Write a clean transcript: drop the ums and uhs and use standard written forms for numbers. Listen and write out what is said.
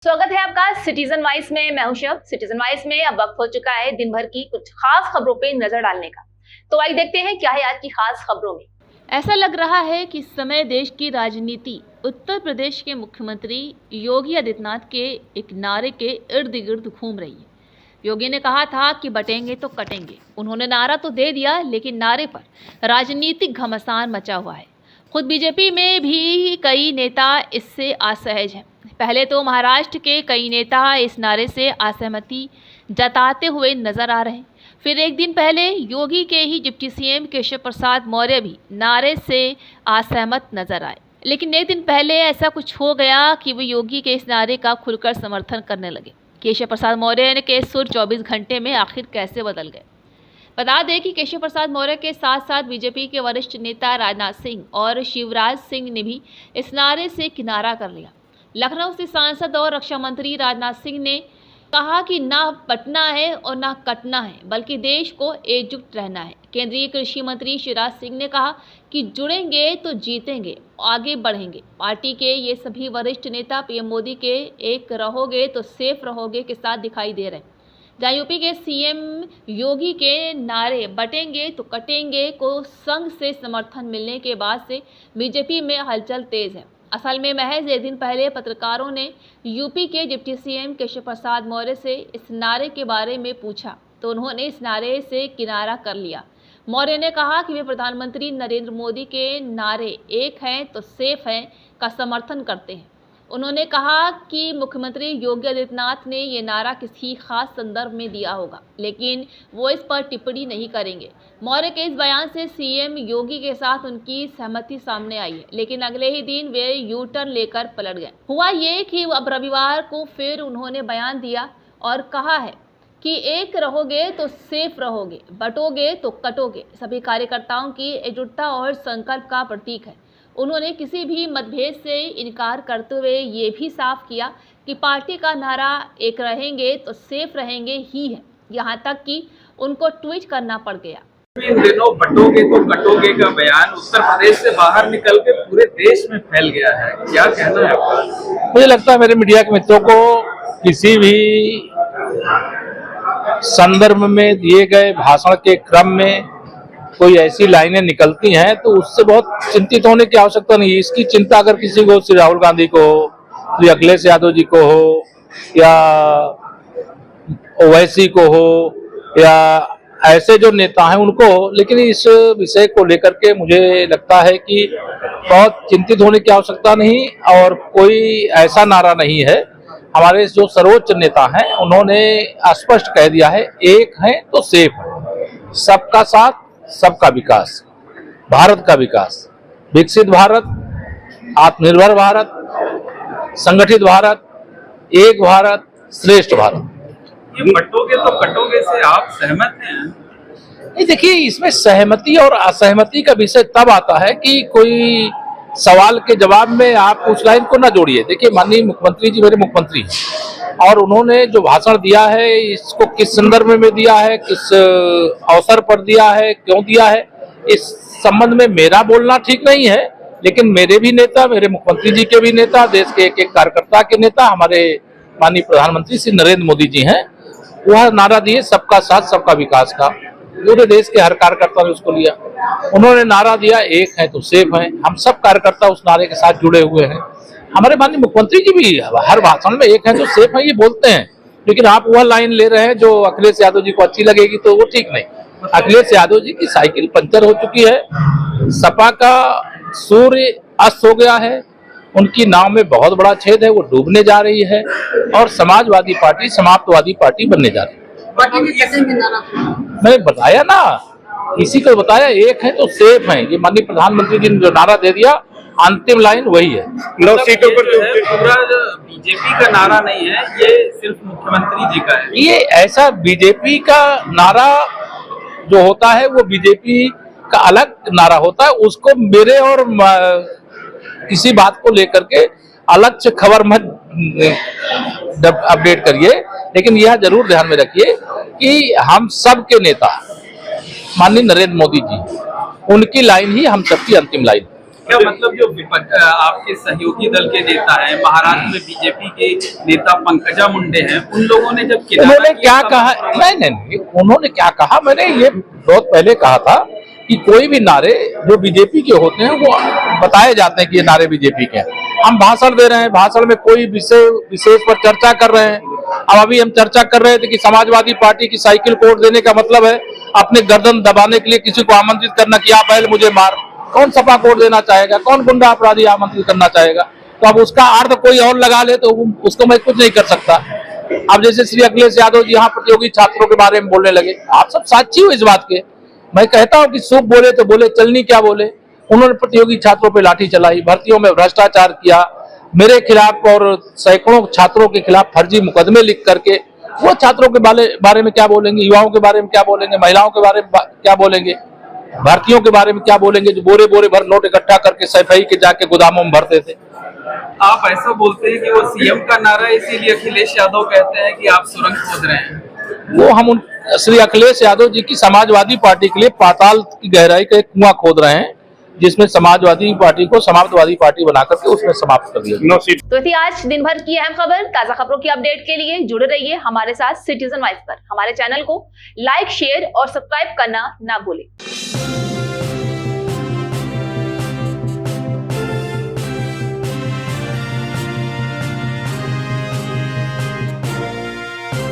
स्वागत है आपका सिटीजन वाइज में। मैं हूं शब। सिटीजन वाइज में अब वक्त हो चुका है दिन भर की कुछ खास खबरों पे नजर डालने का। तो आइए देखते हैं क्या है आज की खास खबरों में। ऐसा लग रहा है कि इस समय देश की राजनीति उत्तर प्रदेश के मुख्यमंत्री योगी आदित्यनाथ के एक नारे के इर्द गिर्द घूम रही है। योगी ने कहा था कि बटेंगे तो कटेंगे। उन्होंने नारा तो दे दिया, लेकिन नारे पर राजनीतिक घमासान मचा हुआ है। खुद बीजेपी में भी कई नेता इससे असहज हैं। पहले तो महाराष्ट्र के कई नेता इस नारे से असहमति जताते हुए नजर आ रहे हैं। फिर एक दिन पहले योगी के ही डिप्टी सीएम केशव प्रसाद मौर्य भी नारे से असहमत नजर आए। लेकिन एक दिन पहले ऐसा कुछ हो गया कि वो योगी के इस नारे का खुलकर समर्थन करने लगे। केशव प्रसाद मौर्य के सुर 24 घंटे में आखिर कैसे बदल गए। बता दें कि केशव प्रसाद मौर्य के साथ साथ बीजेपी के वरिष्ठ नेता राजनाथ सिंह और शिवराज सिंह ने भी इस नारे से किनारा कर लिया। लखनऊ से सांसद और रक्षा मंत्री राजनाथ सिंह ने कहा कि ना बटना है और ना कटना है, बल्कि देश को एकजुट रहना है। केंद्रीय कृषि मंत्री शिवराज सिंह ने कहा कि जुड़ेंगे तो जीतेंगे, आगे बढ़ेंगे। पार्टी के ये सभी वरिष्ठ नेता पीएम मोदी के एक रहोगे तो सेफ रहोगे के साथ दिखाई दे रहे हैं। जहाँ यूपी के सीएम योगी के नारे बटेंगे तो कटेंगे को संघ से समर्थन मिलने के बाद से बीजेपी में हलचल तेज है। असल में महज एक दिन पहले पत्रकारों ने यूपी के डिप्टी सीएम केशव प्रसाद मौर्य से इस नारे के बारे में पूछा तो उन्होंने इस नारे से किनारा कर लिया। मौर्य ने कहा कि वे प्रधानमंत्री नरेंद्र मोदी के नारे एक हैं तो सेफ हैं का समर्थन करते हैं। उन्होंने कहा कि मुख्यमंत्री योगी आदित्यनाथ ने ये नारा किसी खास संदर्भ में दिया होगा, लेकिन वो इस पर टिप्पणी नहीं करेंगे। मौर्य के इस बयान से सीएम योगी के साथ उनकी सहमति सामने आई है, लेकिन अगले ही दिन वे यू टर्न लेकर पलट गए। हुआ ये कि अब रविवार को फिर उन्होंने बयान दिया और कहा है कि एक रहोगे तो सेफ रहोगे, बटोगे तो कटोगे सभी कार्यकर्ताओं की एकजुटता और संकल्प का प्रतीक है। उन्होंने किसी भी मतभेद से इनकार करते हुए ये भी साफ किया कि पार्टी का नारा एक रहेंगे तो सेफ रहेंगे ही है। यहाँ तक कि उनको ट्वीट करना पड़ गया। इन दिनों बटोगे तो कटोगे का बयान उत्तर प्रदेश से बाहर निकल के पूरे देश में फैल गया है, क्या कहना है आपका? मुझे लगता है मेरे मीडिया के मित्रों को किसी भी संदर्भ में दिए गए भाषण के क्रम में कोई ऐसी लाइनें निकलती हैं तो उससे बहुत चिंतित होने की आवश्यकता नहीं है। इसकी चिंता अगर किसी को श्री राहुल गांधी को हो, श्री अखिलेश यादव जी को हो, या ओवैसी को हो, या ऐसे जो नेता हैं उनको हो, लेकिन इस विषय को लेकर के मुझे लगता है कि बहुत चिंतित होने की आवश्यकता नहीं। और कोई ऐसा नारा नहीं है। हमारे जो सर्वोच्च नेता हैं उन्होंने स्पष्ट कह दिया है, एक है तो सेफ है। सबका साथ, सबका विकास, भारत का विकास, विकसित भारत, आत्मनिर्भर भारत, संगठित भारत, एक भारत, श्रेष्ठ भारत। ये बटोगे तो कटोगे से आप सहमत हैं? नहीं, देखिए, इसमें सहमति और असहमति का विषय तब आता है कि कोई सवाल के जवाब में आप उस लाइन को ना जोड़िए। देखिए, माननीय मुख्यमंत्री जी मेरे मुख्यमंत्री हैं और उन्होंने जो भाषण दिया है इसको किस संदर्भ में दिया है, किस अवसर पर दिया है, क्यों दिया है, इस संबंध में मेरा बोलना ठीक नहीं है। लेकिन मेरे भी नेता, मेरे मुख्यमंत्री जी के भी नेता, देश के एक एक कार्यकर्ता के नेता, हमारे माननीय प्रधानमंत्री श्री नरेंद्र मोदी जी हैं, वह नारा दिए सबका साथ सबका विकास का। पूरे देश के हर कार्यकर्ता ने उसको लिया। उन्होंने नारा दिया, एक है तो सेफ है। हम सब कार्यकर्ता उस नारे के साथ जुड़े हुए हैं। हमारे माननीय मुख्यमंत्री जी भी हर भाषण में एक है तो सेफ है ये बोलते हैं, लेकिन आप वह लाइन ले रहे हैं जो अखिलेश यादव जी को अच्छी लगेगी, तो वो ठीक नहीं। अखिलेश यादव जी की साइकिल पंचर हो चुकी है, सपा का सूर्य अस्त हो गया है, उनकी नाव में बहुत बड़ा छेद है, वो डूबने जा रही है और समाजवादी पार्टी समाप्तवादी पार्टी बनने जा रही है। मैंने बताया ना, इसी को बताया, एक है तो सेफ है। ये माननीय प्रधानमंत्री जी ने जो नारा दे दिया, अंतिम लाइन वही है। 9 सीटों पर पूरा बीजेपी का नारा नहीं है, ये सिर्फ मुख्यमंत्री जी का है। ये ऐसा बीजेपी का नारा जो होता है वो बीजेपी का अलग नारा होता है। उसको मेरे और किसी बात को लेकर के अलग से खबर मत अपडेट करिए, लेकिन यह जरूर ध्यान में रखिए कि हम सब के नेता माननीय नरेंद्र मोदी जी, उनकी लाइन ही हम सबकी अंतिम लाइन। क्या मतलब जो आपके सहयोगी दल के नेता हैं, महाराष्ट्र में बीजेपी के नेता पंकजा मुंडे हैं, उन लोगों ने जब उन्होंने क्या कहा, नहीं, उन्होंने क्या कहा, मैंने ये बहुत पहले कहा था कि कोई भी नारे जो बीजेपी के होते हैं वो बताए जाते हैं कि ये नारे बीजेपी के हैं। हम भाषण दे रहे हैं, भाषण में कोई विशेष पर चर्चा कर रहे हैं। अब अभी हम चर्चा कर रहे थे कि समाजवादी पार्टी की साइकिल को वोट देने का मतलब है अपने गर्दन दबाने के लिए किसी को आमंत्रित करना कि आप बैल मुझे मार। कौन सपा कोड देना चाहेगा, कौन गुंडा अपराधी आमंत्रित करना चाहेगा? तो अब उसका अर्थ कोई और लगा ले तो उसको मैं कुछ नहीं कर सकता। अब जैसे श्री अखिलेश यादव जी यहाँ प्रतियोगी छात्रों के बारे में बोलने लगे, आप सब साक्षी हो इस बात के। मैं कहता हूँ कि सुख बोले तो बोले, चलनी क्या बोले। उन्होंने प्रतियोगी छात्रों पे लाठी चलाई, भर्तियों में भ्रष्टाचार किया, मेरे खिलाफ और सैकड़ों छात्रों के खिलाफ फर्जी मुकदमे लिख करके। वो छात्रों के बारे में क्या बोलेंगे, युवाओं के बारे में क्या बोलेंगे, महिलाओं के बारे में क्या बोलेंगे, भारतीयों के बारे में क्या बोलेंगे जो बोरे बोरे भर नोट इकट्ठा करके सफाई के जाके गोदामों में भरते थे। आप ऐसा बोलते हैं कि वो सीएम का नारा है, इसीलिए अखिलेश यादव कहते हैं कि आप सुरंग खोद रहे हैं। वो हम श्री अखिलेश यादव जी की समाजवादी पार्टी के लिए पाताल की गहराई का एक कुआं खोद रहे हैं, जिसमें समाजवादी पार्टी को समाजवादी पार्टी बना करके उसमें समाप्त कर दिया। तो थी आज दिन भर की अहम खबर। ताजा खबरों की अपडेट के लिए जुड़े रहिए हमारे साथ सिटीजन वाइस पर। हमारे चैनल को लाइक, शेयर और सब्सक्राइब करना ना भूलें।